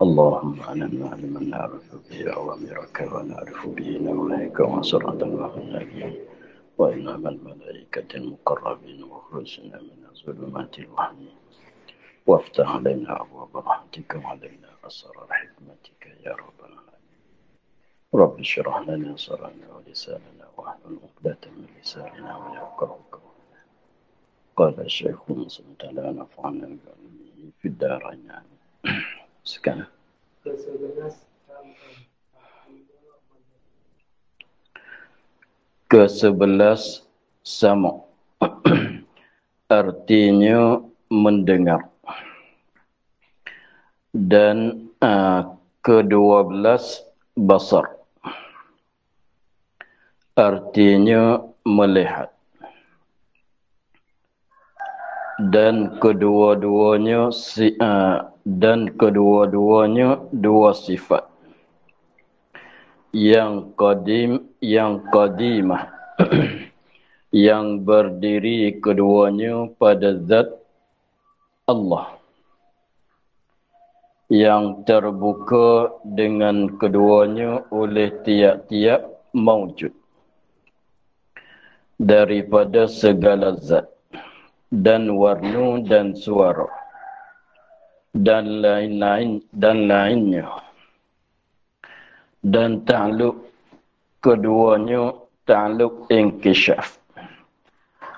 اللهم علمنا علما نعرف به أوامرك ونعرف به نواهيك وصراط النبيين وإمام الملائكة المقربين وخرجنا من ظلمات الوهم وافتح علينا أبواب رحمتك وعلينا أسرار حكمتك يا رب العالمين. رب اشرح لنا صدرنا ولساننا واحلل عقدة من لساننا ويفقهوا قولنا. قال الشيخ مسلم تعالى نفعنا بعلمه في الدارين. Sekarang ke-11 sama artinya mendengar, dan ke-12 basar artinya melihat, dan kedua-duanya dua sifat, yang qadim, yang qadimah, yang berdiri keduanya pada zat Allah, yang terbuka dengan keduanya oleh tiap-tiap maujud daripada segala zat dan warna dan suara dan lainnya, dan ta'alluq keduanya ta'alluq inkishaf,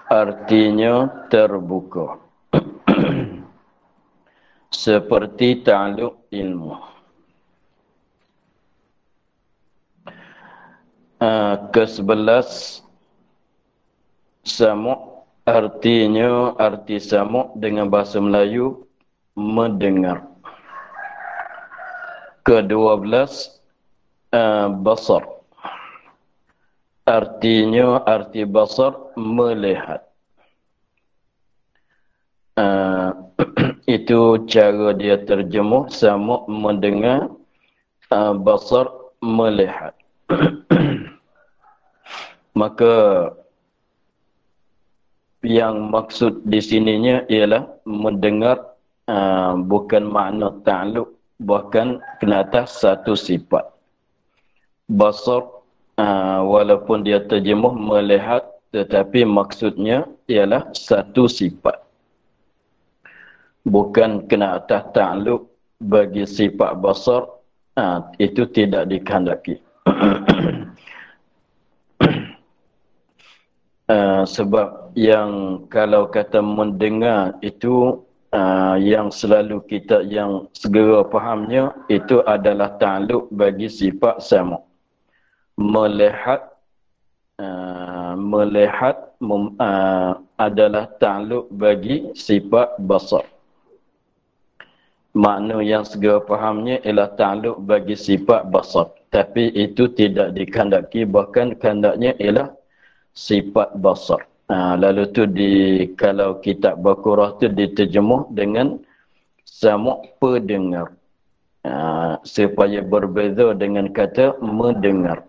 artinya terbuka seperti ta'alluq ilmu. Ke-11 samu' artinya, arti samu' dengan bahasa Melayu mendengar. Ke-12 basar artinya, arti basar melihat. Itu cara dia terjemuh, sama mendengar, basar melihat. Maka yang maksud di sininya ialah mendengar, bukan makna ta'alluq, bahkan kena atas satu sifat. Basar walaupun dia terjemuh melihat, tetapi maksudnya ialah satu sifat, bukan kena atas ta'alluq bagi sifat basar. Itu tidak dikehendaki. Sebab yang kalau kata mendengar itu, yang selalu kita yang segera fahamnya itu adalah ta'alluq bagi sifat sama. Melihat adalah ta'alluq bagi sifat basar. Makna yang segera fahamnya ialah ta'alluq bagi sifat basar, tapi itu tidak dikehendaki, bahkan kehendaknya ialah sifat basar. Lalu tu kalau kitab Baqarah tu diterjemuh dengan samu' pendengar, supaya berbeza dengan kata mendengar.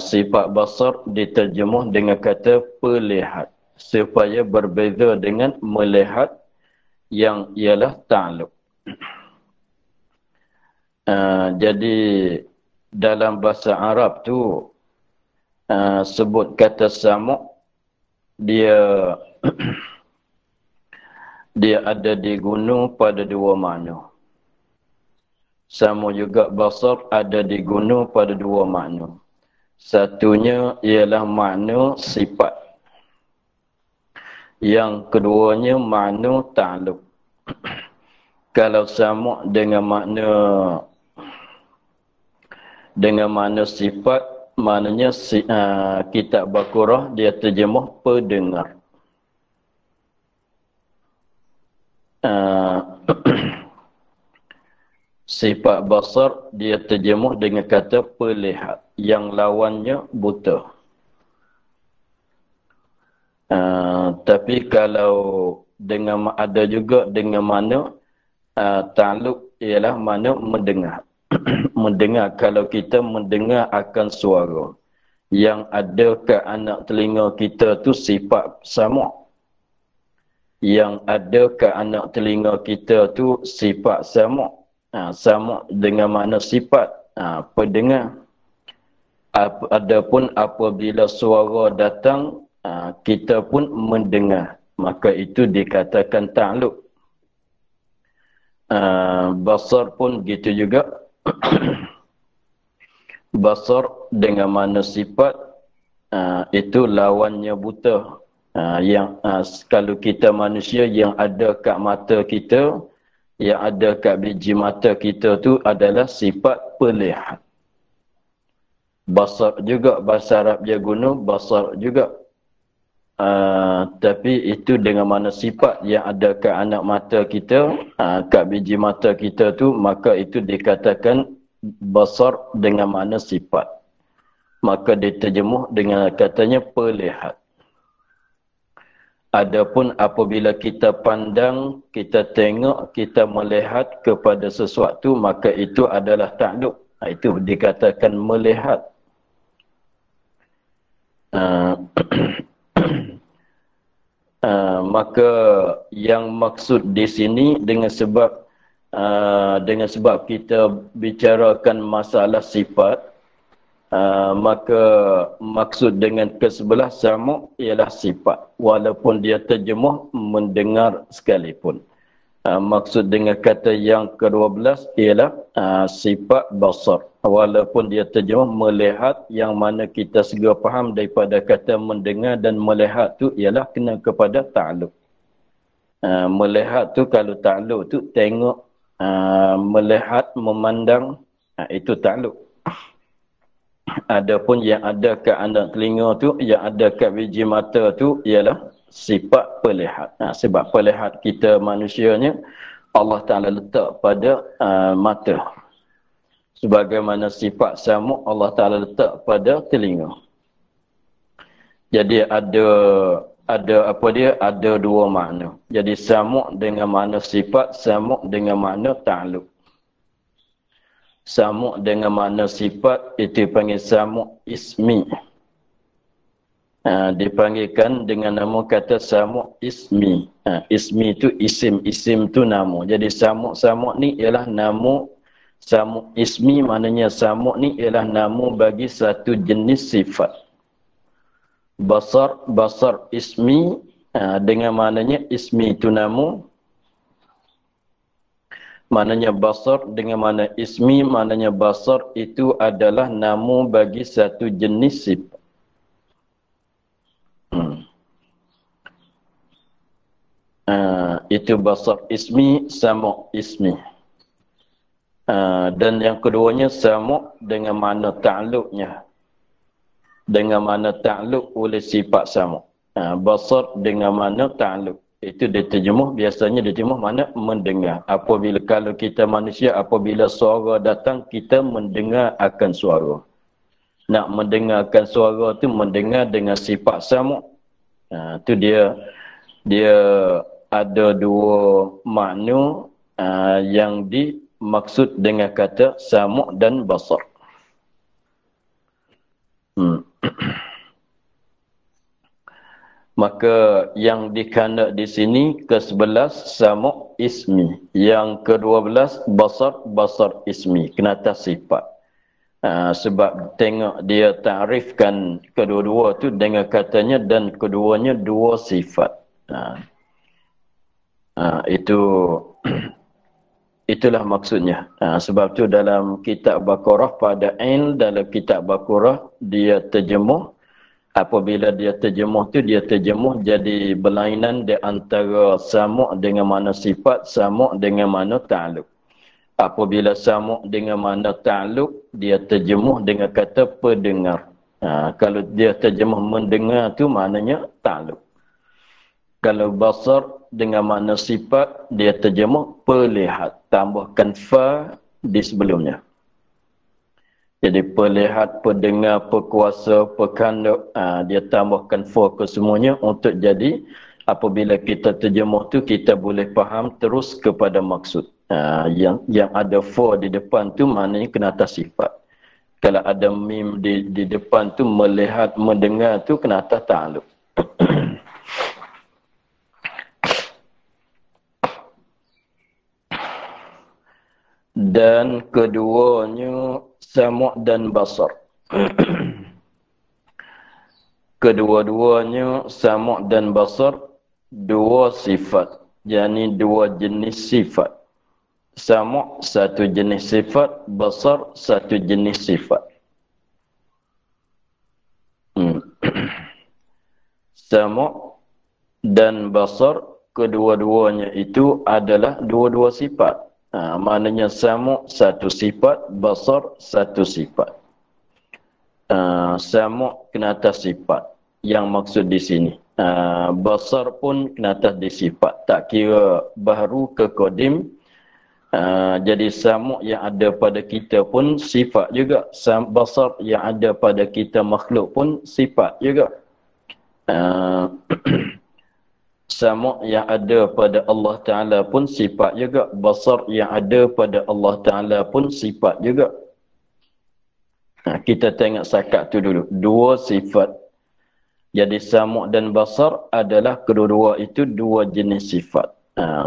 Sifat basar diterjemuh dengan kata pelihat, supaya berbeza dengan melihat yang ialah ta'alluq. Jadi dalam bahasa Arab tu sebut kata samu' dia dia ada diguna pada dua makna. Sama juga basar ada diguna pada dua makna. Satunya ialah makna sifat, yang keduanya makna ta'alluq. Kalau samu' dengan makna sifat, maknanya kitab Baqarah dia terjemuh pendengar. Sifat basar dia terjemuh dengan kata pelihat, yang lawannya buta. Tapi kalau dengan ada juga dengan mana ta'alluq ialah mana mendengar. Mendengar, kalau kita mendengar akan suara yang ada ke anak telinga kita tu sifat sama. yang ada ke anak telinga kita tu sifat samuk. Samuk dengan makna sifat pendengar. Adapun apabila suara datang, kita pun mendengar, maka itu dikatakan ta'alluq. Basar pun gitu juga. Basar dengan makna sifat, itu lawannya buta. Kalau kita manusia yang ada kat mata kita, yang ada kat biji mata kita tu adalah sifat pelihat. Basar juga, bahasa Arab dia guna basar juga. Tapi itu dengan mana sifat yang ada kat anak mata kita, kat biji mata kita tu, maka itu dikatakan basar dengan makna sifat. Maka diterjemuh dengan katanya pelihat. Adapun apabila kita pandang, kita tengok, kita melihat kepada sesuatu, maka itu adalah ta'alluq. Itu dikatakan melihat. Maka yang maksud di sini dengan sebab kita bicarakan masalah sifat, maka maksud dengan kesebelah samuk ialah sifat, walaupun dia terjemuh mendengar sekalipun. Maksud dengan kata yang ke-12 ialah sifat basar, walaupun dia terjemuh melihat, yang mana kita segera faham daripada kata mendengar dan melihat tu ialah kena kepada ta'alluq. Melihat tu, kalau ta'alluq tu tengok, melihat, memandang, itu ta'alluq. Adapun yang ada kat anak telinga tu, yang ada kat biji mata tu ialah sifat pelihat. Sebab pelihat kita manusianya Allah Ta'ala letak pada mata. Sebagaimana sifat samuk Allah Ta'ala letak pada telinga. Jadi ada dua makna. Jadi samuk dengan makna sifat, samuk dengan makna ta'alluq. Samuk dengan makna sifat itu dipanggil samuk ismi. Dipanggilkan dengan nama kata samuk ismi. Ismi itu isim, isim tu nama. Jadi samuk ni ialah nama. Samuk ismi maknanya samuk ni ialah nama bagi satu jenis sifat. Basar ismi dengan maknanya ismi itu nama. Maknanya basar dengan makna ismi, maknanya basar itu adalah nama bagi satu jenis sifat. Itu basar ismi, samuk ismi. Dan yang keduanya samuk dengan makna ta'alluqnya. Dengan makna ta'alluq oleh sifat samuk. Basar dengan makna ta'alluq. Itu diterjemuh, biasanya diterjemuh mana mendengar. Apabila kalau kita manusia, apabila suara datang, kita mendengar akan suara. Nak mendengarkan suara tu mendengar dengan sifat samuk. Tu dia ada dua makna yang dimaksud dengan kata samuk dan basar. Maka yang dikandang di sini ke-11 samuk ismi, yang ke-12 basar ismi, kena atas sifat. Sebab tengok dia ta'rifkan kedua-dua tu dengan katanya dan keduanya dua sifat. Itulah maksudnya. Sebab tu dalam kitab Baqarah pada dalam kitab Baqarah dia terjemuh. Apabila dia terjemuh tu, dia terjemuh jadi berlainan di antara samuk dengan makna sifat, samuk dengan makna ta'alluq. Apabila samuk dengan makna ta'alluq, dia terjemuh dengan kata pendengar. Kalau dia terjemuh mendengar tu maknanya ta'alluq. Kalau basar dengan makna sifat, dia terjemuh pelihat. Tambahkan fa di sebelumnya. Jadi pelihat, pendengar, pekuasa, pekanduk, dia tambahkan fa ke semuanya untuk jadi apabila kita terjemuh tu kita boleh faham terus kepada maksud. Yang ada fa di depan tu maknanya kena atas sifat. Kalau ada mim di depan tu melihat, mendengar tu kena atas ta'alluq. dan keduanya sama' dan basar. Kedua-duanya sama' dan basar dua sifat, yakni dua jenis sifat. Sama' satu jenis sifat, basar satu jenis sifat. Sama' dan basar kedua-duanya itu adalah dua-dua sifat. Maknanya sama' satu sifat, basar satu sifat. Sama' kena atas sifat yang maksud di sini. Basar pun kena atas di sifat. Tak kira baharu ke qadim. Jadi sama' yang ada pada kita pun sifat juga. Basar yang ada pada kita makhluk pun sifat juga. Sama' yang ada pada Allah Ta'ala pun sifat juga. Basar yang ada pada Allah Ta'ala pun sifat juga. Kita tengok sakat tu dulu. Dua sifat. Jadi sama' dan basar adalah kedua-dua itu dua jenis sifat.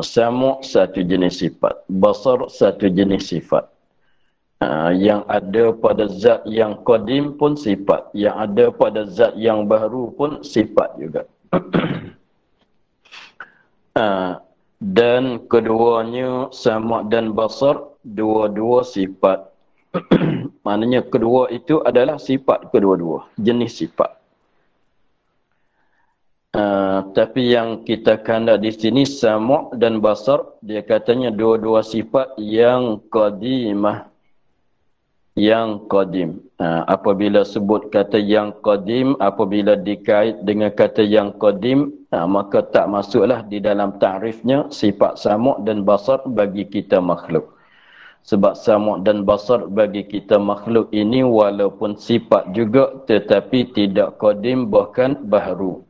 Sama' satu jenis sifat. Basar satu jenis sifat. Yang ada pada zat yang qadim pun sifat. Yang ada pada zat yang baru pun sifat juga. Dan keduanya sama' dan basar dua-dua sifat. Maknanya kedua itu adalah sifat kedua-dua, jenis sifat. Tapi yang kita kandang di sini sama' dan basar, dia katanya dua-dua sifat yang qadimah. Yang qadim. Apabila sebut kata yang qadim, apabila dikait dengan kata yang qadim, maka tak masuklah di dalam ta'rifnya sifat sama' dan basar bagi kita makhluk. Sebab sama' dan basar bagi kita makhluk ini walaupun sifat juga tetapi tidak qadim bahkan baharu.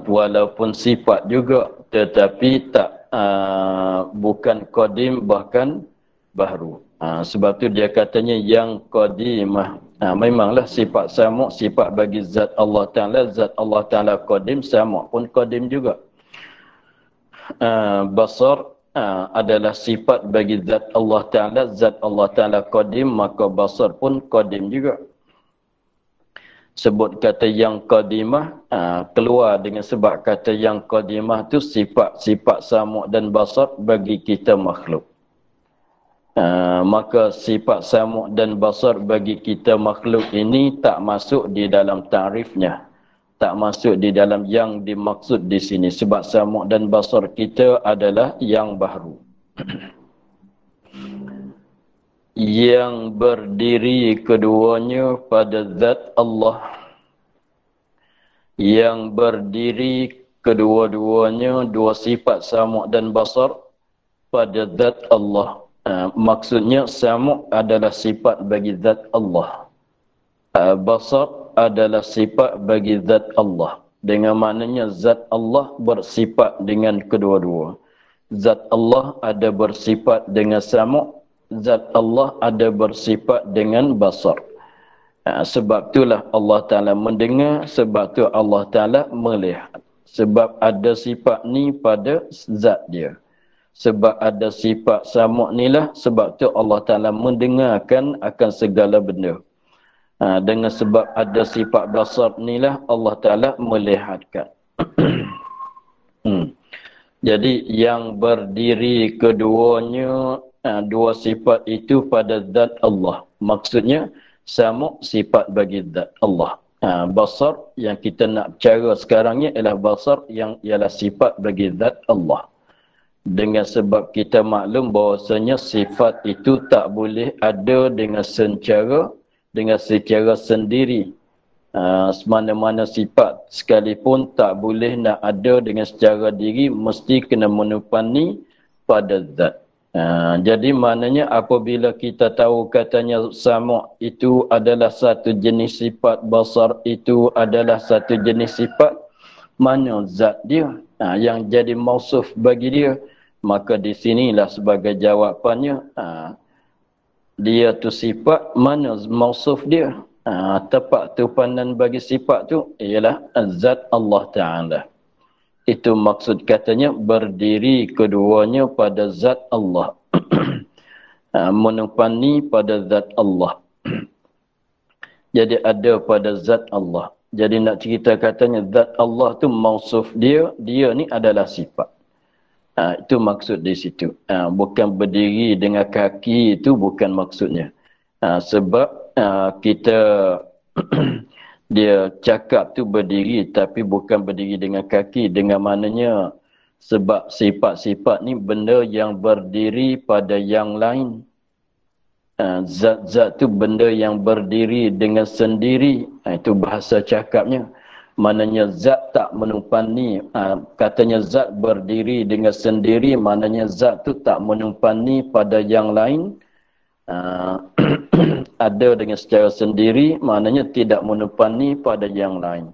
Walaupun sifat juga tetapi tak bukan qadim bahkan baharu. Sebab tu dia katanya yang qadimah. Memanglah sifat sama' sifat bagi zat Allah Ta'ala qadim, sama' pun qadim juga. Basar adalah sifat bagi zat Allah Ta'ala qadim, maka basar pun qadim juga. Sebut kata yang qadimah, keluar dengan sebab kata yang qadimah tu sifat-sifat sama' dan basar bagi kita makhluk. Maka sifat sama' dan basar bagi kita makhluk ini tak masuk di dalam ta'rifnya. Tak masuk di dalam yang dimaksud di sini. Sebab sama' dan basar kita adalah yang baharu. Yang berdiri keduanya pada zat Allah. Yang berdiri kedua-duanya, dua sifat sama' dan basar pada zat Allah. Maksudnya sama' adalah sifat bagi zat Allah. Basar adalah sifat bagi zat Allah. Dengan maknanya zat Allah bersifat dengan kedua-dua. Zat Allah ada bersifat dengan sama', zat Allah ada bersifat dengan basar. Sebab itulah Allah Ta'ala mendengar, sebab tu Allah Ta'ala melihat. Sebab ada sifat ni pada zat dia. Sebab ada sifat sama' ni lah, sebab tu Allah Ta'ala mendengarkan akan segala benda. Dengan sebab ada sifat basar ni lah Allah Ta'ala melihatkan. Jadi yang berdiri keduanya, dua sifat itu pada zat Allah. Maksudnya sama' sifat bagi zat Allah. Basar yang kita nak bicara sekarang ni ialah basar yang ialah sifat bagi zat Allah. Dengan sebab kita maklum bahawasanya sifat itu tak boleh ada dengan secara sendiri. Semana-mana sifat sekalipun tak boleh nak ada dengan secara diri, mesti kena menupani pada zat. Jadi maknanya apabila kita tahu katanya sama' itu adalah satu jenis sifat, basar itu adalah satu jenis sifat, mana zat dia yang jadi mausuf bagi dia, maka di sinilah sebagai jawapannya, dia tu sifat, mana mausuf dia. Tepat tupanan bagi sifat tu ialah zat Allah Ta'ala. Itu maksud katanya berdiri keduanya pada zat Allah. menumpani pada zat Allah. Jadi ada pada zat Allah. Jadi nak cerita katanya zat Allah tu mausuf dia ni adalah sifat. Itu maksud di situ. Bukan berdiri dengan kaki itu bukan maksudnya. Sebab kita dia cakap tu berdiri tapi bukan berdiri dengan kaki. Dengan maknanya sebab sifat-sifat ni benda yang berdiri pada yang lain. Zat-zat tu benda yang berdiri dengan sendiri. Itu bahasa cakapnya. Maknanya zat tak menumpani. Katanya zat berdiri dengan sendiri. Maknanya zat tu tak menumpani pada yang lain. Ada dengan secara sendiri. Maknanya tidak menumpani pada yang lain.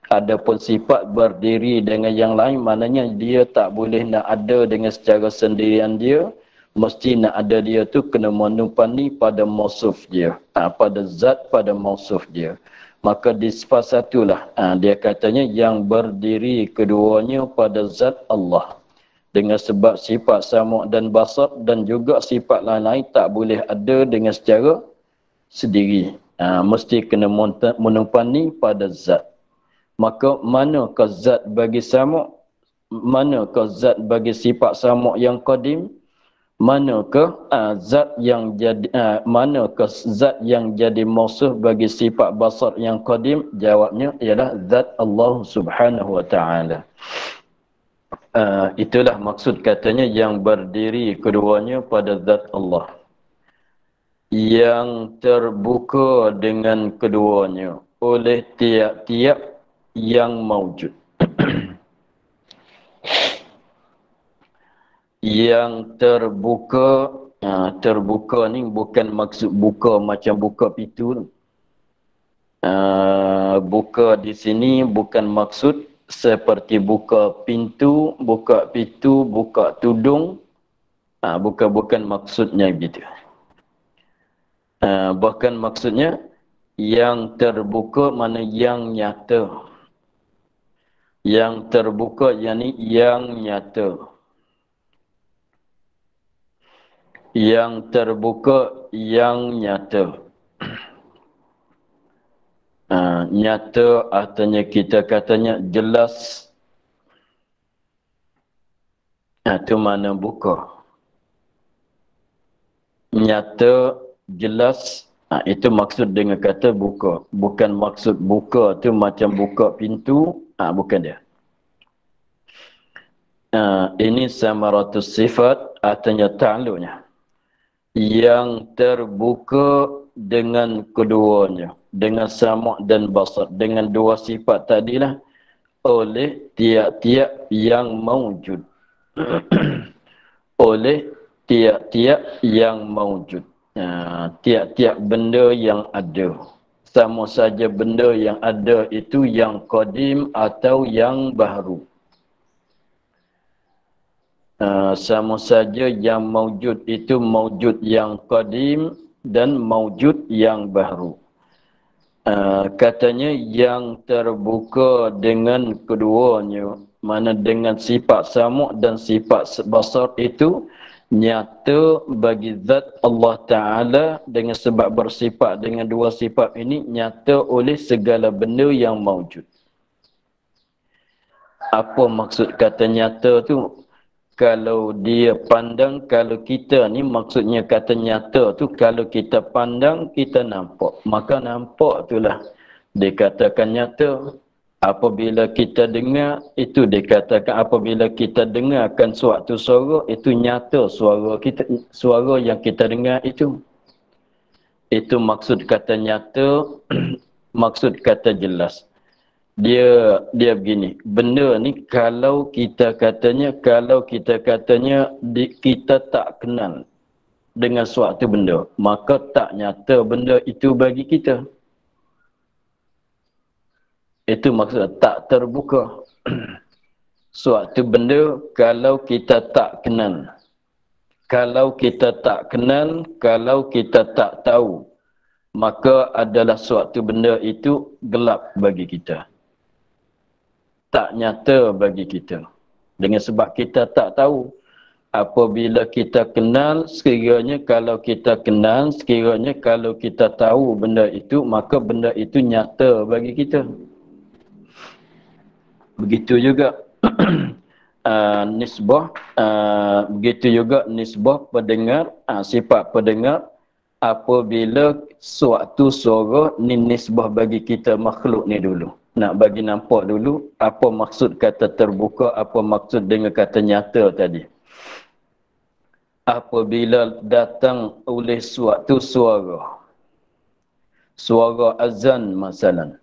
Adapun sifat berdiri dengan yang lain. Maknanya dia tak boleh nak ada dengan secara sendirian dia. Mesti nak ada dia tu kena menumpani pada mausuf dia. Pada zat, pada mausuf dia. Maka di sifat satulah dia katanya yang berdiri keduanya pada zat Allah. Dengan sebab sifat sama' dan basar dan juga sifat lain-lain tak boleh ada dengan secara sendiri. Mesti kena menumpani pada zat. Maka manakah zat bagi sama'? Manakah zat bagi sifat sama' yang qadim? Manakah zat yang jadi mausuf bagi sifat basar yang qadim? Jawabnya ialah zat Allah Subhanahu wa taala. Itulah maksud katanya yang berdiri keduanya pada zat Allah. Yang terbuka dengan keduanya oleh tiap-tiap yang maujud. Yang terbuka, terbuka ni bukan maksud buka macam buka pintu. Buka di sini bukan maksud seperti buka pintu, buka tudung. Bukan maksudnya begitu. Bahkan maksudnya yang terbuka mana yang nyata. Yang terbuka yakni yang nyata. Yang terbuka yang nyata. Nyata artinya kita katanya jelas. Itu mana buka. Nyata, jelas. Itu maksud dengan kata buka. Bukan maksud buka tu macam buka pintu. Bukan dia. Ini samaratus sifat artinya ta'lunya. Yang terbuka dengan keduanya, dengan sama' dan basar, dengan dua sifat tadilah, oleh tiap-tiap yang maujud. Oleh tiap-tiap yang maujud. Tiap-tiap benda yang ada. Sama saja benda yang ada itu yang qadim atau yang baru. Sama saja yang maujud itu maujud yang qadim dan maujud yang baru. Katanya yang terbuka dengan keduanya, mana dengan sifat sama' dan sifat basar itu nyata bagi zat Allah Ta'ala dengan sebab bersifat dengan dua sifat ini nyata oleh segala benda yang maujud. Apa maksud kata nyata tu? Kalau dia pandang, kalau kita ni maksudnya kata nyata tu, kalau kita pandang, kita nampak. Maka nampak itulah dikatakan nyata. Apabila kita dengar, itu dikatakan apabila kita dengarkan suatu suara, itu nyata suara kita, suara yang kita dengar itu. Itu maksud kata nyata, maksud kata jelas. Dia begini, benda ni kalau kita katanya kita tak kenal dengan suatu benda, maka tak nyata benda itu bagi kita. Itu maksud tak terbuka. Suatu benda kalau kita tak kenal, kalau kita tak kenal, kalau kita tak tahu, maka adalah suatu benda itu gelap bagi kita. Tak nyata bagi kita. Dengan sebab kita tak tahu. Apabila kita kenal, sekiranya kalau kita kenal, sekiranya kalau kita tahu benda itu, maka benda itu nyata bagi kita. Begitu juga nisbah, begitu juga nisbah pendengar, sifat pendengar. Apabila suatu suara ni nisbah bagi kita makhluk ni dulu. Nak bagi nampak dulu apa maksud kata terbuka, apa maksud dengan kata nyata tadi. Apabila datang oleh suatu suara, suara azan masalan.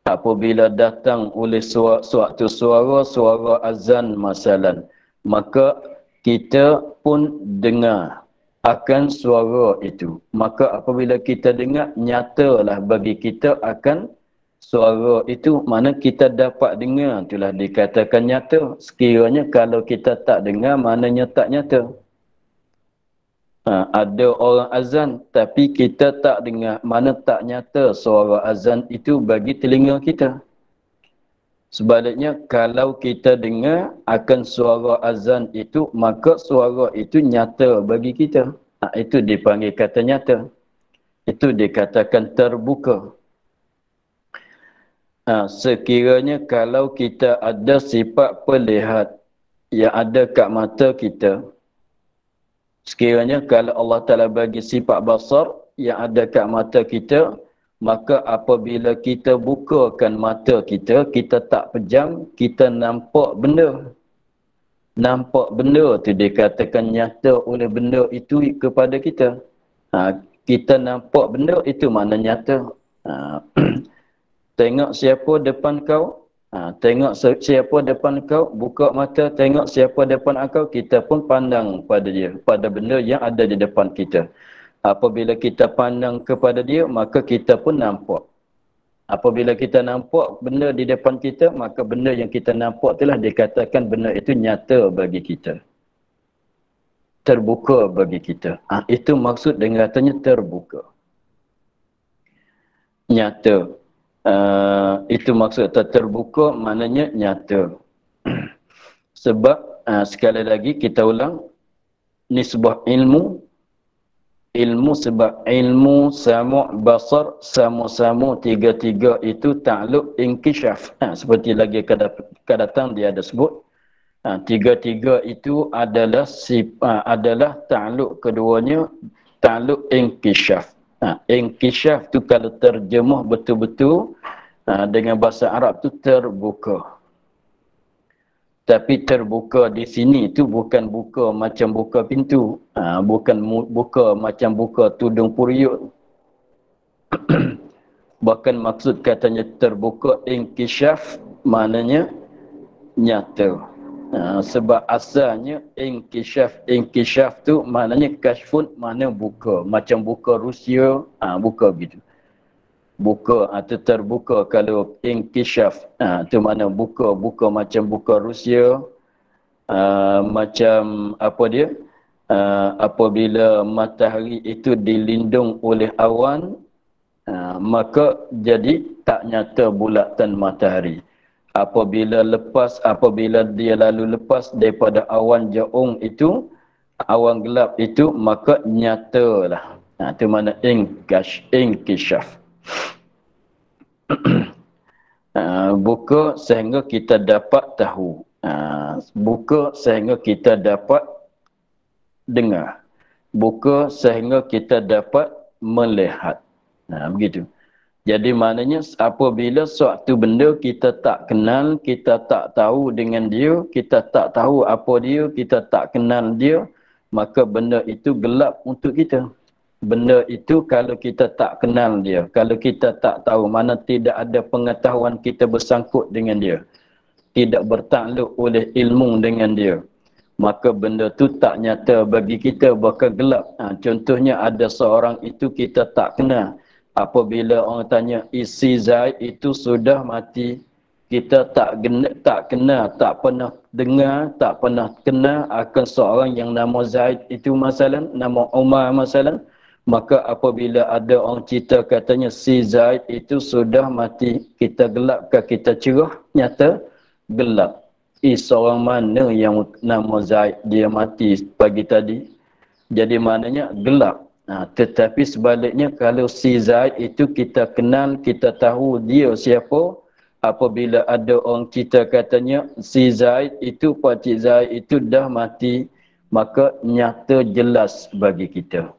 Apabila datang oleh suatu suara, suara azan masalan, maka kita pun dengar akan suara itu. Maka apabila kita dengar, nyatalah bagi kita akan suara itu. Mana kita dapat dengar, itulah dikatakan nyata. Sekiranya kalau kita tak dengar, maknanya tak nyata. Ada orang azan tapi kita tak dengar, mana tak nyata suara azan itu bagi telinga kita. Sebaliknya kalau kita dengar akan suara azan itu, maka suara itu nyata bagi kita. Itu dipanggil kata nyata. Itu dikatakan terbuka. Sekiranya kalau kita ada sifat pelihat yang ada kat mata kita, sekiranya kalau Allah Ta'ala bagi sifat basar yang ada kat mata kita, maka apabila kita bukakan mata kita, kita tak pejam, kita nampak benda. Nampak benda tu dikatakan nyata oleh benda itu kepada kita. Kita nampak benda itu mana nyata. Tengok siapa depan kau, tengok siapa depan kau, buka mata tengok siapa depan kau, kita pun pandang pada dia, pada benda yang ada di depan kita. Apabila kita pandang kepada dia, maka kita pun nampak. Apabila kita nampak benda di depan kita, maka benda yang kita nampak telah dikatakan benda itu nyata bagi kita. Terbuka bagi kita. Itu maksud dengan katanya terbuka. Nyata. Itu maksud terbuka, maknanya nyata. Sebab sekali lagi kita ulang, nisbah ilmu sebab ilmu sama basar sama-sama tiga-tiga itu takluk inkishaf. Seperti lagi akan datang dia ada sebut, tiga-tiga itu adalah adalah takluk keduanya takluk inkishaf. Inkishaf tu kalau terjemah betul-betul dengan bahasa Arab tu terbuka. Tapi terbuka di sini tu bukan buka macam buka pintu, bukan buka macam buka tudung puriuk. Bahkan maksud katanya terbuka inkishaf maknanya nyata. Sebab asalnya inkishaf tu maknanya kashfun, makna buka, macam buka Rusia, buka gitu. Buka atau terbuka. Kalau inkishaf tu makna buka macam buka Rusia, macam apa dia, apabila matahari itu dilindung oleh awan, maka jadi tak nyata bulatan matahari. Apabila dia lalu lepas daripada awan jaung itu, awan gelap itu, maka nyatalah. Itu mana inkishaf. Buka sehingga kita dapat tahu. Buka sehingga kita dapat dengar. Buka sehingga kita dapat melihat. Begitu. Jadi maknanya apabila suatu benda kita tak kenal, kita tak tahu dengan dia, kita tak tahu apa dia, kita tak kenal dia, maka benda itu gelap untuk kita. Benda itu kalau kita tak kenal dia, kalau kita tak tahu, mana tidak ada pengetahuan kita bersangkut dengan dia, tidak bertakluk oleh ilmu dengan dia, maka benda tu tak nyata bagi kita, bahkan gelap. Contohnya ada seorang itu kita tak kenal. Apabila orang tanya isi Zaid itu sudah mati, kita tak kenal, tak pernah dengar, tak pernah kenal akan seorang yang nama Zaid itu masalan, nama Umar masalan, maka apabila ada orang cerita katanya si Zaid itu sudah mati, kita gelapkah kita cerah? Nyata gelap. seorang mana yang nama Zaid dia mati pagi tadi. Jadi maknanya gelap. Tetapi sebaliknya kalau si Zaid itu kita kenal, kita tahu dia siapa, apabila ada orang kita katanya si Zaid itu, Pakcik Zaid itu dah mati, maka nyata jelas bagi kita.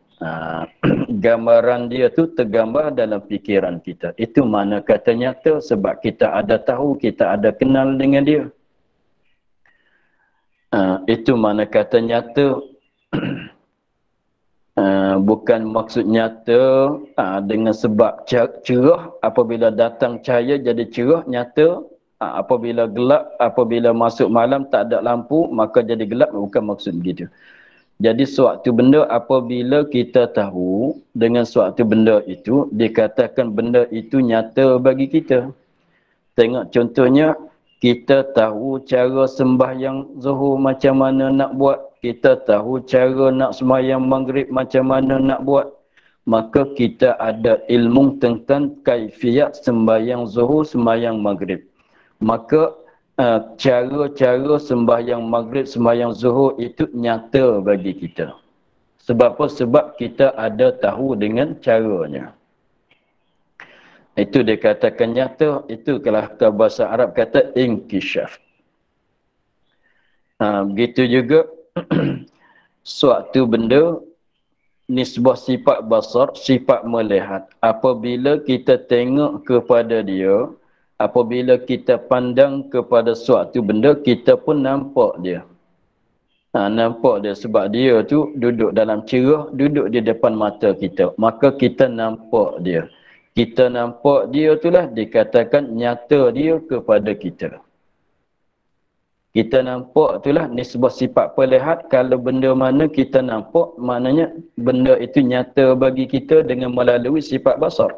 Gambaran dia tu tergambar dalam fikiran kita. Itu mana kata nyata sebab kita ada tahu, kita ada kenal dengan dia. Itu mana kata nyata. Bukan maksud nyata dengan sebab cerah, apabila datang cahaya jadi cerah, nyata. Apabila gelap, apabila masuk malam tak ada lampu, maka jadi gelap, bukan maksud begitu. Jadi suatu benda apabila kita tahu dengan suatu benda itu, dikatakan benda itu nyata bagi kita. Tengok contohnya, kita tahu cara sembahyang zuhur macam mana nak buat, kita tahu cara nak sembahyang maghrib macam mana nak buat, maka kita ada ilmu tentang kaifiat sembahyang zuhur, sembahyang maghrib. Maka cara-cara sembahyang maghrib, sembahyang zuhur itu nyata bagi kita. Sebab apa? Sebab kita ada tahu dengan caranya. Itu dikatakan nyata, itu kalau bahasa Arab kata inkishaf. Begitu juga suatu benda nisbah sifat basar, sifat melihat. Apabila kita tengok kepada dia, apabila kita pandang kepada suatu benda, kita pun nampak dia. Nampak dia sebab dia tu duduk dalam cerah, duduk di depan mata kita. Maka kita nampak dia. Kita nampak dia itulah dikatakan nyata dia kepada kita. Kita nampak itulah nisbah sifat perlihat. Kalau benda mana kita nampak, maknanya benda itu nyata bagi kita dengan melalui sifat basar.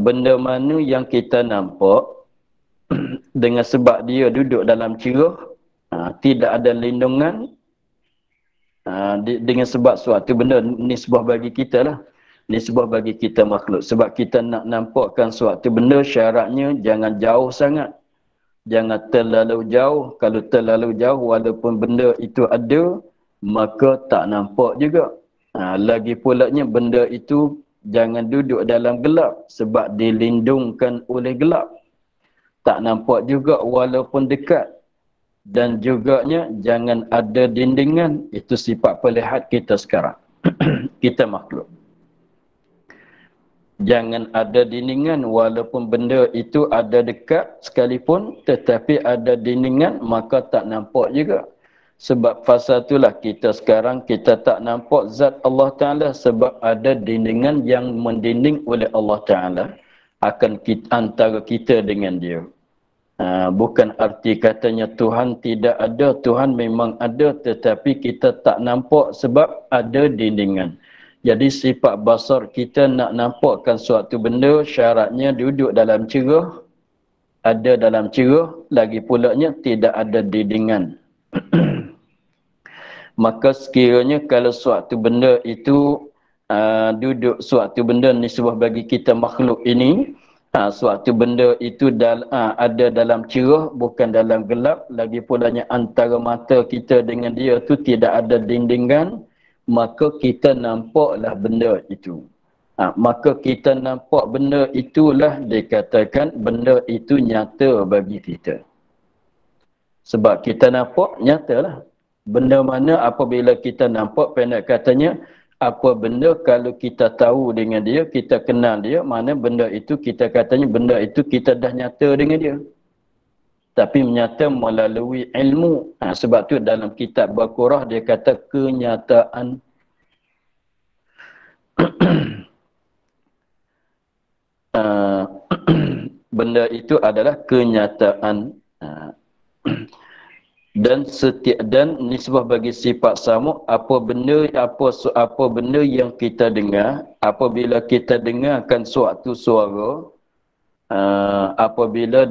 Benda mana yang kita nampak dengan sebab dia duduk dalam cerah, tidak ada lindungan, dengan sebab suatu benda nisbah bagi kita lah. Nisbah bagi kita makhluk. Sebab kita nak nampakkan suatu benda, syaratnya jangan jauh sangat. Jangan terlalu jauh. Kalau terlalu jauh, walaupun benda itu ada, maka tak nampak juga. Lagi pulaknya benda itu jangan duduk dalam gelap. Sebab dilindungkan oleh gelap. Tak nampak juga walaupun dekat. Dan juganya jangan ada dindingan. Itu sifat perlihat kita sekarang. Kita makhluk. Jangan ada dindingan walaupun benda itu ada dekat sekalipun, tetapi ada dindingan maka tak nampak juga. Sebab fasa itulah kita sekarang kita tak nampak zat Allah Ta'ala sebab ada dindingan yang mendinding oleh Allah Ta'ala akan antara kita dengan dia. Bukan arti katanya Tuhan tidak ada, Tuhan memang ada, tetapi kita tak nampak sebab ada dindingan. Jadi sifat basar kita nak nampakkan suatu benda, syaratnya duduk dalam cerah, ada dalam cerah, lagi pulaknya tidak ada dindingan. Maka sekiranya kalau suatu benda itu duduk, suatu benda nisbah bagi kita makhluk ini, suatu benda itu ada dalam cerah, bukan dalam gelap, lagi pulaknya antara mata kita dengan dia tu tidak ada dindingan, maka kita nampaklah benda itu. Maka kita nampak benda itulah dikatakan benda itu nyata bagi kita. Sebab kita nampak, nyatalah. Benda mana apabila kita nampak, pendek katanya, apa benda kalau kita tahu dengan dia, kita kenal dia, mana benda itu kita katanya benda itu kita dah nyata dengan dia. Tapi menyata melalui ilmu. Sebab tu dalam kitab Baqarah dia kata kenyataan. Benda itu adalah kenyataan. Dan nisbah bagi sifat sama, apa benda yang kita dengar, apabila kita dengarkan suatu suara, apabila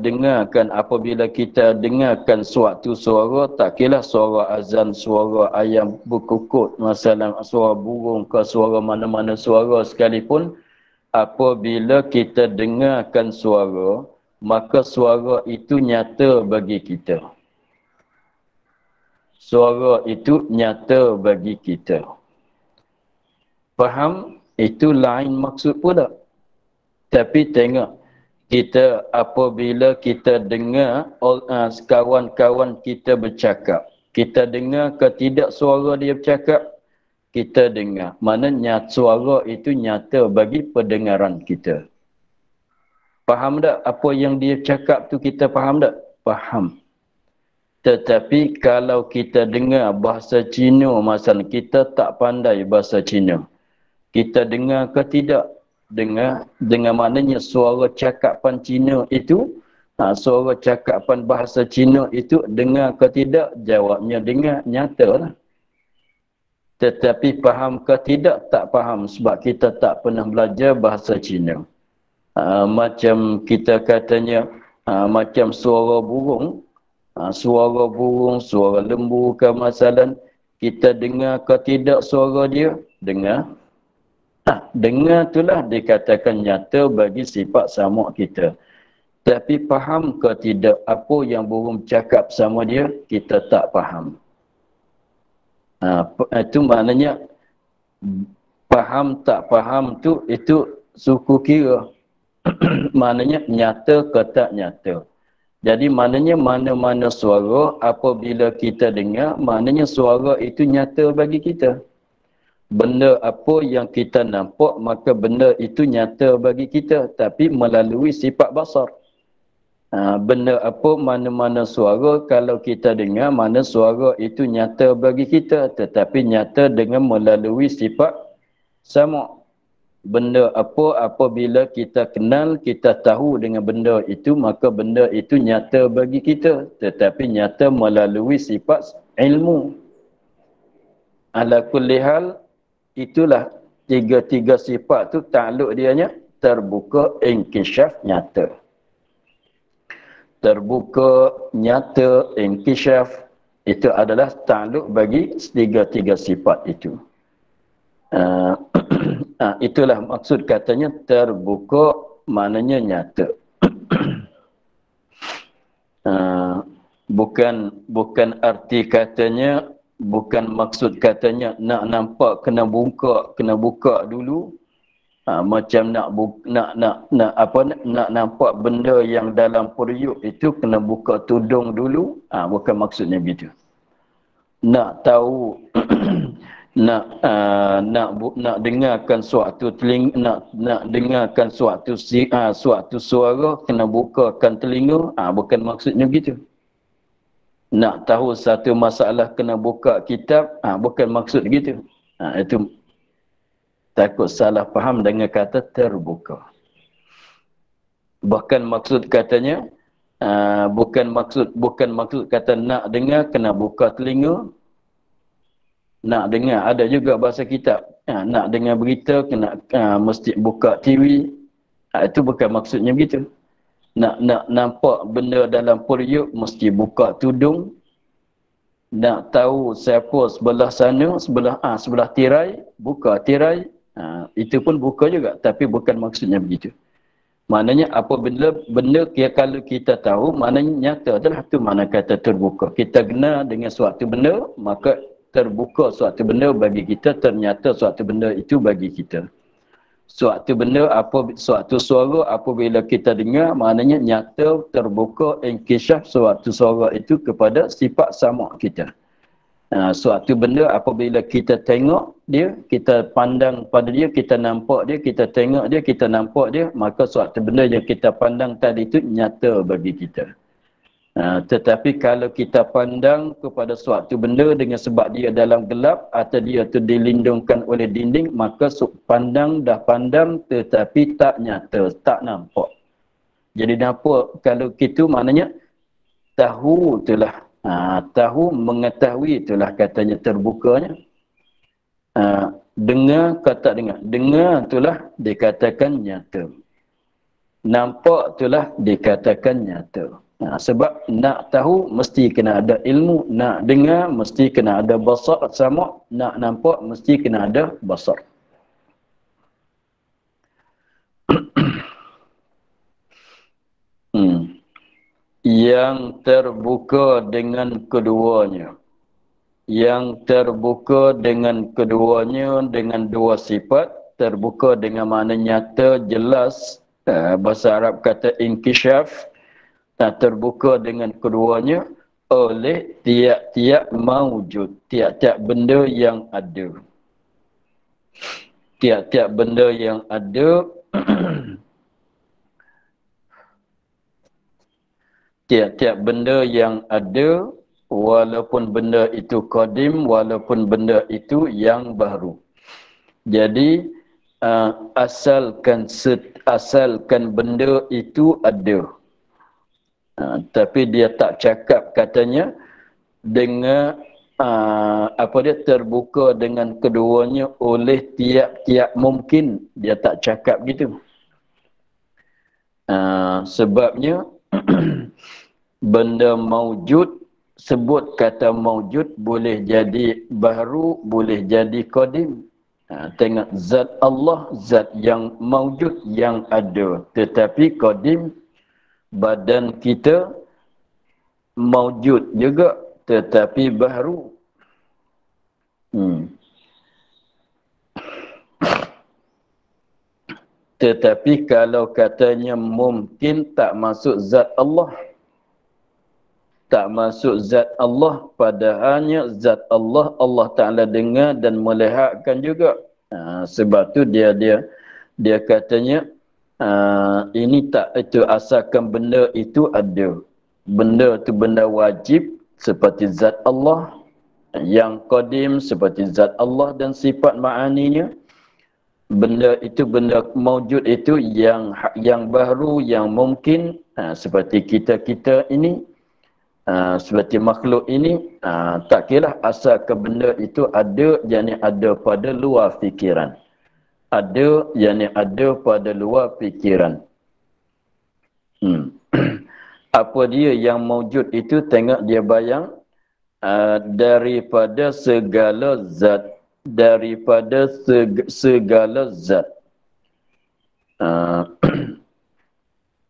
kita dengarkan suatu suara, tak kira suara azan, suara ayam berkukut, masalah suara burung ke suara mana-mana suara sekalipun, apabila kita dengarkan suara, maka suara itu nyata bagi kita. Suara itu nyata bagi kita. Faham? Itu lain maksud pula. Tapi tengok, kita apabila kita dengar kawan-kawan kita bercakap, kita dengar ke tidak suara dia bercakap, kita dengar. Maknanya suara itu nyata bagi pendengaran kita. Faham tak apa yang dia cakap tu, kita faham tak? Faham. Tetapi kalau kita dengar bahasa Cina, masalah kita tak pandai bahasa Cina, kita dengar ke tidak? Dengar, dengan maknanya suara cakapan Cina itu, suara cakapan bahasa Cina itu dengar ke tidak? Jawabnya dengar, nyatalah. Tetapi faham ke tidak? Tak faham sebab kita tak pernah belajar bahasa Cina. Macam kita katanya, macam suara burung, suara lembu ke masalah, kita dengar ke tidak suara dia? Dengar. Dengar itulah dikatakan nyata bagi sifat samak kita. Tapi faham ke tidak apa yang burung cakap sama dia? Kita tak faham. Itu maknanya faham tak faham tu, itu suku kira. Maknanya nyata ke tak nyata. Jadi maknanya mana-mana suara apabila kita dengar, maknanya suara itu nyata bagi kita. Benda apa yang kita nampak, maka benda itu nyata bagi kita, tapi melalui sifat basar. Benda apa, mana-mana suara, kalau kita dengar, mana suara itu nyata bagi kita, tetapi nyata dengan melalui sifat sama. Benda apa, apabila kita kenal, kita tahu dengan benda itu, maka benda itu nyata bagi kita, tetapi nyata melalui sifat ilmu. Ala kulli hal, itulah tiga-tiga sifat tu takluk dianya terbuka, inkishaf, nyata. Terbuka, nyata, inkishaf, itu adalah takluk bagi tiga-tiga sifat itu. Itulah maksud katanya terbuka, maknanya nyata. Bukan arti katanya, bukan maksud katanya nak nampak kena buka dulu. Macam nak nampak benda yang dalam periuk itu kena buka tudung dulu. Bukan maksudnya begitu. Nak tahu nak dengarkan suatu telinga, nak dengarkan suatu suara kena bukakan telinga. Bukan maksudnya begitu. Nak tahu satu masalah kena buka kitab, bukan maksud begitu. Itu takut salah faham dengan kata terbuka. Bahkan maksud katanya, bukan maksud kata nak dengar kena buka telinga. Nak dengar, ada juga bahasa kitab, nak dengar berita kena mesti buka TV. Itu bukan maksudnya begitu. Nak nampak benda dalam periuk mesti buka tudung. Nak tahu siapa sebelah sana, sebelah tirai, buka tirai. Itu pun buka juga, tapi bukan maksudnya begitu. Maknanya apa benda kalau kita tahu, maknanya nyata adalah tu makna kata terbuka. Kita kenal dengan suatu benda, maka terbuka suatu benda bagi kita, ternyata suatu benda itu bagi kita. Suatu benda, suatu suara apabila kita dengar, maknanya nyata, terbuka, inkishaf suatu suara itu kepada sifat sama kita. Suatu benda apabila kita tengok dia, kita pandang pada dia, kita nampak dia, kita tengok dia, kita nampak dia, maka suatu benda yang kita pandang tadi itu nyata bagi kita. Tetapi kalau kita pandang kepada suatu benda dengan sebab dia dalam gelap atau dia tu dilindungkan oleh dinding, maka dah pandang tetapi tak nyata, tak nampak. Jadi nampak kalau gitu maknanya tahu itulah, tahu mengetahui itulah katanya terbukanya. Dengar kata dengar itulah dikatakan nyata. Nampak itulah dikatakan nyata. Sebab nak tahu mesti kena ada ilmu, nak dengar mesti kena ada basar sama, nak nampak mesti kena ada basar. yang terbuka dengan keduanya. Yang terbuka dengan keduanya dengan dua sifat. Terbuka dengan makna nyata, jelas. Bahasa Arab kata inkishaf. Terbuka dengan keduanya oleh tiap-tiap mawujud. Tiap-tiap benda yang ada. Tiap-tiap benda yang ada tiap-tiap benda yang ada, walaupun benda itu qadim, walaupun benda itu yang baru. Jadi asalkan benda itu ada. Tapi dia tak cakap katanya dengan dia terbuka dengan keduanya oleh tiap-tiap mungkin. Dia tak cakap gitu. Sebabnya benda maujud, sebut kata maujud boleh jadi baru, boleh jadi qadim. Tengok zat Allah, zat yang maujud, yang ada. Tetapi qadim, badan kita maujud juga, tetapi baru. Tetapi kalau katanya mungkin, tak masuk zat Allah. Tak masuk zat Allah, padahalnya zat Allah, Allah Ta'ala dengar dan melihatkan juga. Sebab tu dia katanya, ini tak, itu asalkan benda itu ada. Benda tu benda wajib seperti zat Allah, yang qadim seperti zat Allah dan sifat ma'aninya. Benda itu, benda maujud itu yang baru, yang mungkin, seperti kita ini, seperti makhluk ini, tak kira asal ke benda itu ada, yakni ada pada luar fikiran. Ada, yakni ada pada luar fikiran. Apa dia yang maujud itu, tengok dia bayang, daripada segala zat. Daripada segala zat.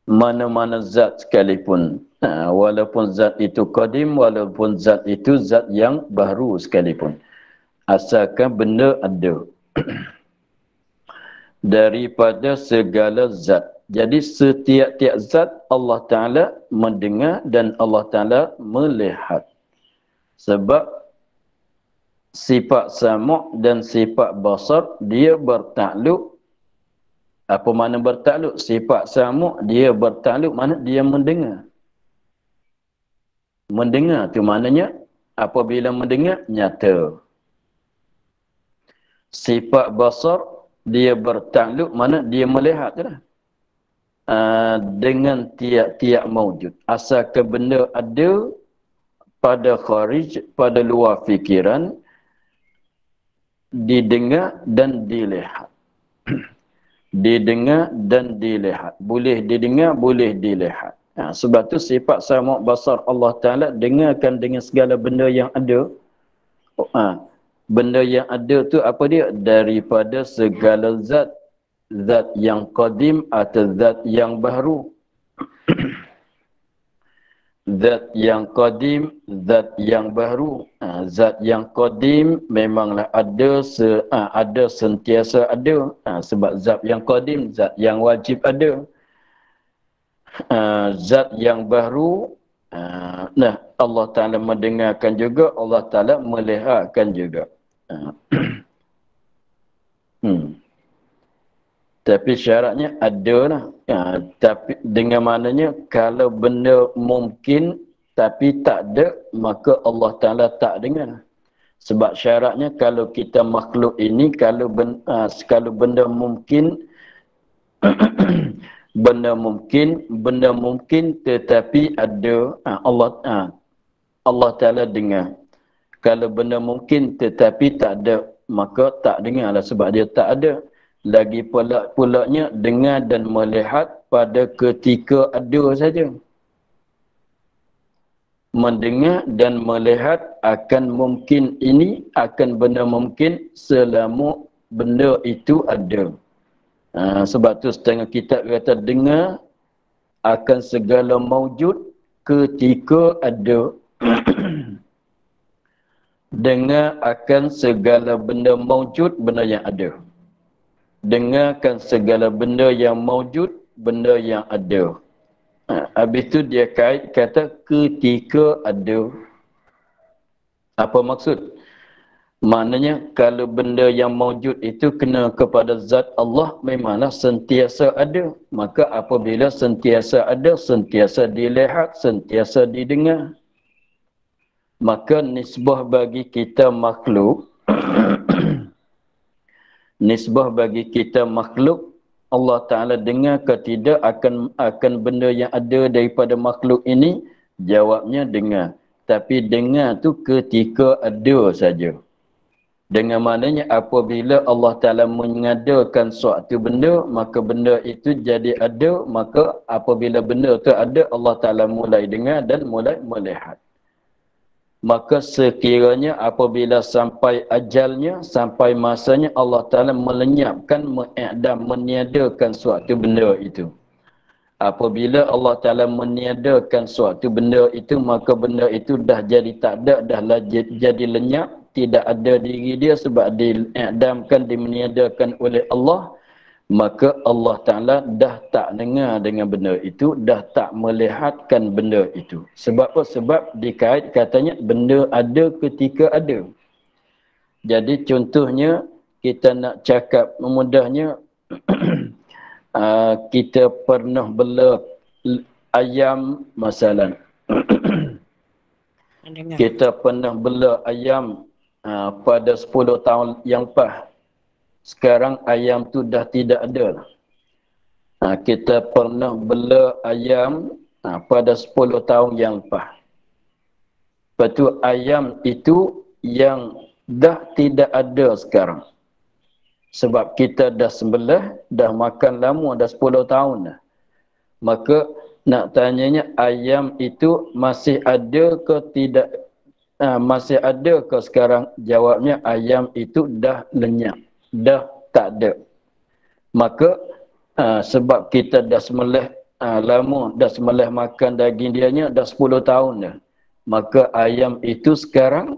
Mana-mana zat sekalipun. Walaupun zat itu qadim, walaupun zat itu zat yang baru sekalipun. Asalkan benda ada. Daripada segala zat. Jadi setiap-tiap zat Allah Ta'ala mendengar dan Allah Ta'ala melihat. Sebab sifat sama' dan sifat basar, dia bertakluk. Apa makna bertakluk? Sifat sama' dia bertakluk, mana dia mendengar. Mendengar tu maknanya, apabila mendengar, nyata. Sifat basar, dia bertakluk, mana dia melihat tu lah. Dengan tiap-tiap maujud. Asalkan benda ada pada kharij, pada luar fikiran, didengar dan dilihat. Didengar dan dilihat. Boleh didengar, boleh dilihat. Sebab tu sifat sama' basar Allah Ta'ala dengarkan dengan segala benda yang ada. Benda yang ada tu apa dia? Daripada segala zat. Zat yang qadim atau zat yang baru. Zat yang qadim, zat yang baru. Zat yang qadim memanglah ada, ada sentiasa ada. Sebab zat yang qadim, zat yang wajib ada. Zat yang baru, Allah Ta'ala mendengarkan juga, Allah Ta'ala melihatkan juga. Tapi syaratnya adalah. Tapi dengan maknanya, kalau benda mungkin tapi tak ada, maka Allah Ta'ala tak dengar. Sebab syaratnya kalau kita makhluk ini, kalau benda mungkin, benda mungkin tetapi ada, Allah Ta'ala dengar. Kalau benda mungkin tetapi tak ada, maka tak dengarlah sebab dia tak ada. Lagi pulaknya dengar dan melihat pada ketika ada saja. Mendengar dan melihat akan mungkin ini, akan benda mungkin selama benda itu ada. Sebab tu setengah kitab kata dengar akan segala maujud, ketika ada dengar akan segala benda maujud, benda yang ada. Dengarkan segala benda yang maujud, benda yang ada. Habis tu dia kait kata ketika ada. Apa maksud? Maknanya kalau benda yang maujud itu kena kepada zat Allah, memanglah sentiasa ada. Maka apabila sentiasa ada, sentiasa dilihat, sentiasa didengar, maka nisbah bagi kita makhluk nisbah bagi kita makhluk, Allah Ta'ala dengar ke tidak akan benda yang ada daripada makhluk ini? Jawabnya dengar. Tapi dengar tu ketika ada saja. Dengan maknanya apabila Allah Ta'ala mengadakan suatu benda, maka benda itu jadi ada. Maka apabila benda itu ada, Allah Ta'ala mulai dengar dan mulai melihat. Maka sekiranya apabila sampai ajalnya, sampai masanya, Allah Ta'ala melenyapkan, mengikdam, meniadakan suatu benda itu. Apabila Allah Ta'ala meniadakan suatu benda itu, maka benda itu dah jadi tak ada, dah jadi lenyap, tidak ada diri dia sebab diikdamkan, dimeniadakan oleh Allah. Maka Allah Ta'ala dah tak dengar dengan benda itu, dah tak melihatkan benda itu. Sebab apa? Sebab dikait katanya benda ada ketika ada. Jadi contohnya, kita nak cakap memudahnya, kita pernah bela ayam masalah. Kita pernah bela ayam pada 10 tahun yang lepas. Sekarang ayam tu dah tidak ada. Kita pernah bela ayam pada 10 tahun yang lepas. Lepas tu ayam itu yang dah tidak ada sekarang. Sebab kita dah sembelih, dah makan lama, dah 10 tahun dah. Maka nak tanyanya ayam itu masih ada ke tidak? Masih ada ke sekarang? Jawabnya ayam itu dah lenyap. Dah tak ada. Maka sebab kita dah sembelih lama, dah sembelih makan daging dianya dah 10 tahun dah. Maka ayam itu sekarang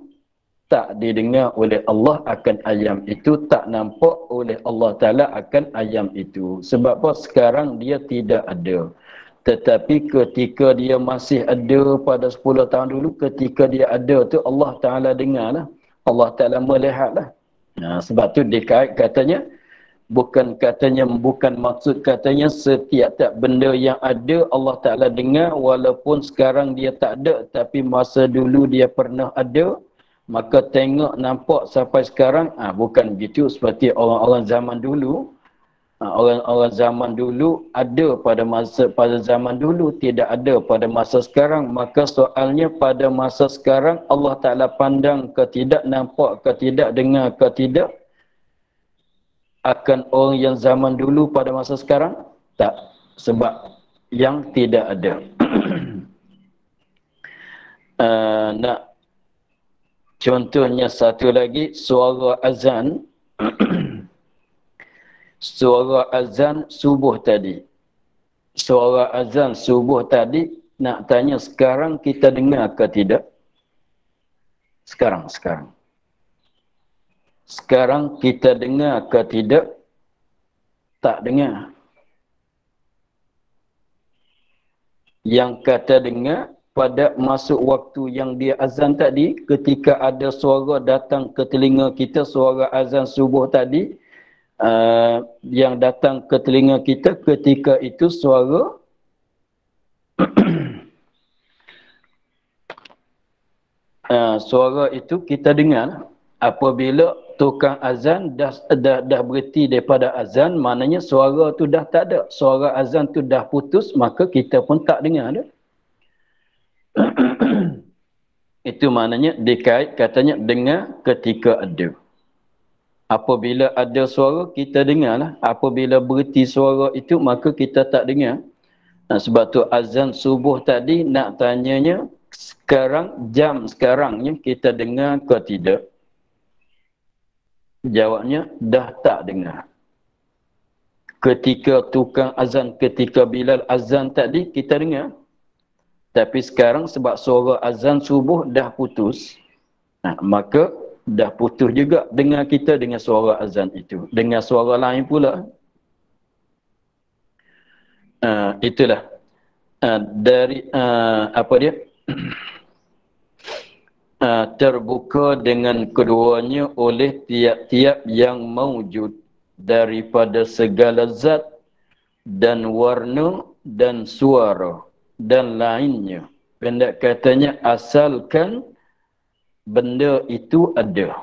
tak didengar oleh Allah akan ayam itu, tak nampak oleh Allah Ta'ala akan ayam itu. Sebab apa? Sekarang dia tidak ada. Tetapi ketika dia masih ada pada 10 tahun dulu, ketika dia ada tu Allah Ta'ala dengar lah. Allah Ta'ala melihat lah. Sebab tu dikait katanya, bukan maksud katanya setiap benda yang ada Allah Ta'ala dengar, walaupun sekarang dia tak ada, tapi masa dulu dia pernah ada, maka tengok nampak sampai sekarang. Bukan begitu seperti orang-orang zaman dulu. Orang-orang zaman dulu ada pada zaman dulu, tidak ada pada masa sekarang. Maka soalnya pada masa sekarang Allah Ta'ala pandang ke tidak, nampak ke tidak, dengar ke tidak akan orang yang zaman dulu pada masa sekarang? Tak. Sebab yang tidak ada. Nak contohnya satu lagi, suara azan. Suara azan subuh tadi. Suara azan subuh tadi, nak tanya sekarang kita dengar ke tidak? Sekarang. Sekarang kita dengar ke tidak? Tak dengar. Yang kata dengar pada masuk waktu yang dia azan tadi, ketika ada suara datang ke telinga kita, suara azan subuh tadi, yang datang ke telinga kita, ketika itu suara suara itu kita dengar. Apabila tukang azan dah berhenti daripada azan, maknanya suara tu dah tak ada. Suara azan tu dah putus, maka kita pun tak dengar dah. Itu maknanya dikait katanya dengar ketika ada. Apabila ada suara, kita dengarlah. Apabila berhenti suara itu, maka kita tak dengar. Sebab tu azan subuh tadi, nak tanyanya sekarang, jam sekarangnya kita dengar ke tidak? Jawabnya, dah tak dengar. Ketika tukang azan, ketika Bilal azan tadi, kita dengar. Tapi sekarang sebab suara azan subuh dah putus, maka dah putus juga dengar kita dengan suara azan itu. Dengar suara lain pula. Itulah dari apa dia? Terbuka dengan keduanya oleh tiap-tiap yang mawjud daripada segala zat dan warna dan suara dan lainnya. Pendek katanya, asalkan benda itu ada.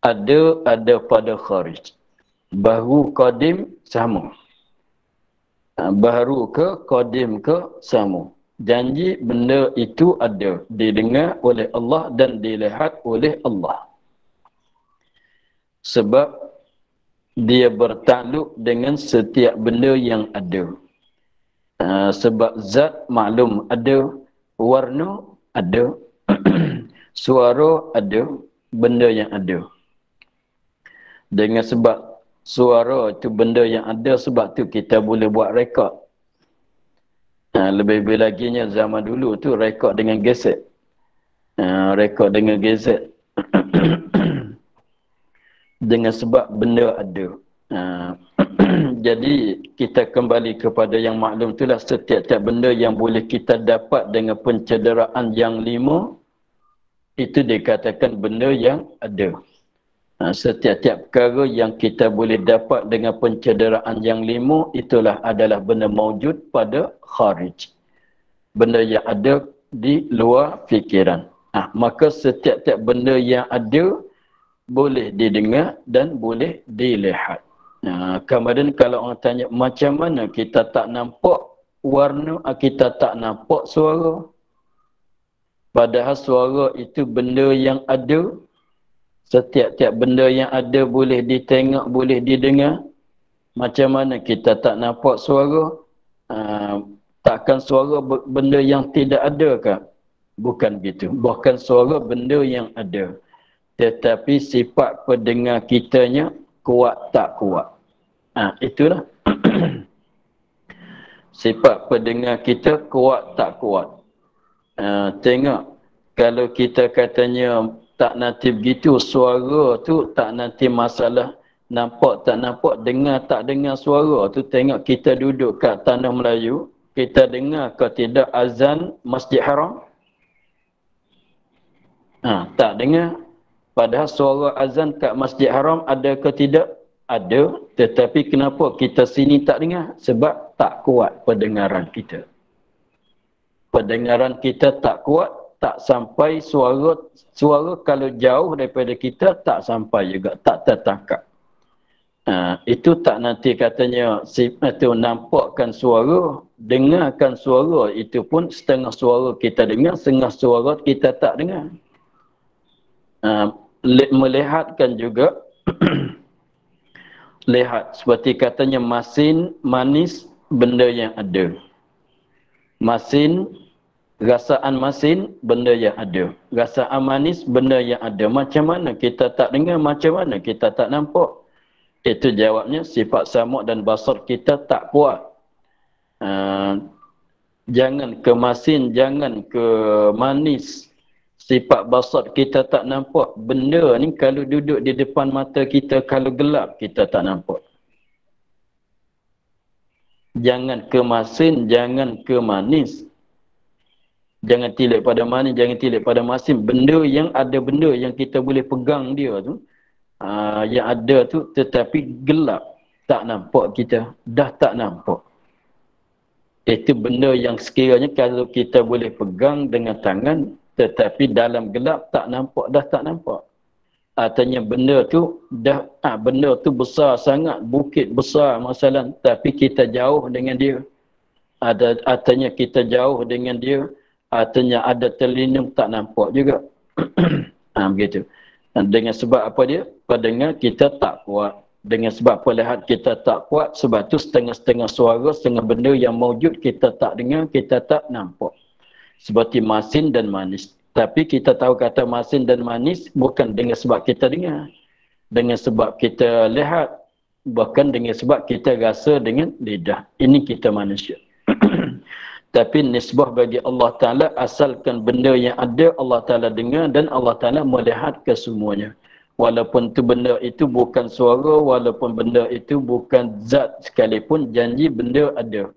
Ada pada kharij. Baru qadim sama. Baru ke qadim ke sama. Janji benda itu ada, didengar oleh Allah dan dilihat oleh Allah. Sebab dia bertakluk dengan setiap benda yang ada. Sebab zat maklum ada, warna ada, suara ada, benda yang ada. Dengan sebab suara itu benda yang ada, sebab tu kita boleh buat rekod. Lebih-lebih laginya zaman dulu tu rekod dengan geset. Rekod dengan geset. Dengan sebab benda ada. Jadi kita kembali kepada yang maklum itulah, setiap-tiap benda yang boleh kita dapat dengan pencederaan yang 5, itu dikatakan benda yang ada. Setiap-tiap perkara yang kita boleh dapat dengan pencederaan yang 5, itulah adalah benda mawjud pada kharij. Benda yang ada di luar fikiran. Maka setiap-tiap benda yang ada boleh didengar dan boleh dilihat. Kemudian kalau orang tanya macam mana kita tak nampak warna, kita tak nampak suara. Padahal suara itu benda yang ada. Setiap-tiap benda yang ada boleh ditengok, boleh didengar. Macam mana kita tak nampak suara? Takkan suara benda yang tidak ada ke? Bukan begitu. Bukan suara benda yang ada. Tetapi sifat pendengar kitanya kuat tak kuat. Itulah. Sifat pendengar kita kuat tak kuat. Tengok. Kalau kita katanya tak nanti begitu, suara tu tak nanti masalah nampak tak nampak, dengar tak dengar suara tu. Tengok kita duduk kat tanah Melayu, kita dengar ke tidak azan Masjid Haram? Tak dengar. Padahal suara azan kat Masjid Haram ada ke tidak? Ada. Tetapi kenapa kita sini tak dengar? Sebab tak kuat pendengaran kita. Pendengaran kita tak kuat, tak sampai suara kalau jauh daripada kita tak sampai juga, tak tertangkap. Itu tak nanti katanya itu nampakkan suara, dengarkan suara, itu pun setengah suara kita dengar, setengah suara kita tak dengar. Melihatkan juga lihat seperti katanya masin manis, benda yang ada. Masin, rasaan masin, benda yang ada. Rasaan manis, benda yang ada. Macam mana kita tak dengar, macam mana kita tak nampak? Itu jawabnya sifat samuk dan basar kita tak kuat. Jangan ke masin, jangan ke manis. Sifat basar kita tak nampak. Benda ni kalau duduk di depan mata kita, kalau gelap kita tak nampak. Jangan ke masin, jangan ke manis. Jangan tilik pada manis, jangan tilik pada masin. Benda yang ada, benda yang kita boleh pegang dia tu. Yang ada tu tetapi gelap. Tak nampak kita. Dah tak nampak. Itu benda yang sekiranya kalau kita boleh pegang dengan tangan, tetapi dalam gelap tak nampak, dah tak nampak. Artinya benda tu dah benda tu besar sangat, bukit besar masalah, tapi kita jauh dengan dia. Artinya kita jauh dengan dia, artinya ada terlindung tak nampak juga. Begitu. Dengan sebab apa dia? Pendengar kita tak kuat. Dengan sebab pelihat kita tak kuat, sebab tu setengah-setengah suara, setengah benda yang mawjud kita tak dengar, kita tak nampak. Seperti masin dan manis. Tapi kita tahu kata masin dan manis bukan dengan sebab kita dengar. Dengan sebab kita lihat. Bukan dengan sebab kita rasa dengan lidah. Ini kita manusia. Tapi nisbah bagi Allah Ta'ala, asalkan benda yang ada Allah Ta'ala dengar dan Allah Ta'ala melihat kesemuanya. Walaupun tu benda itu bukan suara, walaupun benda itu bukan zat sekalipun, janji benda ada.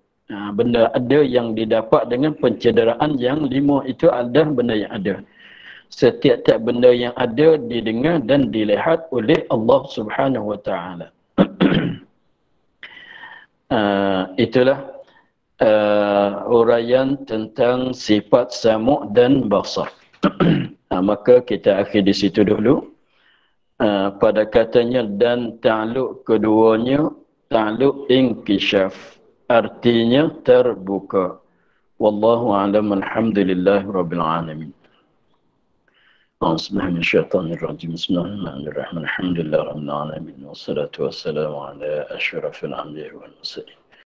Benda ada yang didapat dengan pencederaan yang 5 itu adalah benda yang ada. Setiap-tiap benda yang ada didengar dan dilihat oleh Allah Subhanahu Wa Ta'ala. Itulah uraian tentang sifat samuk dan basar. Maka kita akhir di situ dulu. Pada katanya dan ta'alluq keduanya ta'alluq inkishaf, artinya terbuka. Wallahu a'lam, alhamdulillah rabbil alamin. Bismillahirrahmanirrahim. Bismillahirrahmanirrahim. Alhamdulillah rabbil alamin. Wassalatu wassalamu ala asyrafil anbiya'i wal mursalin.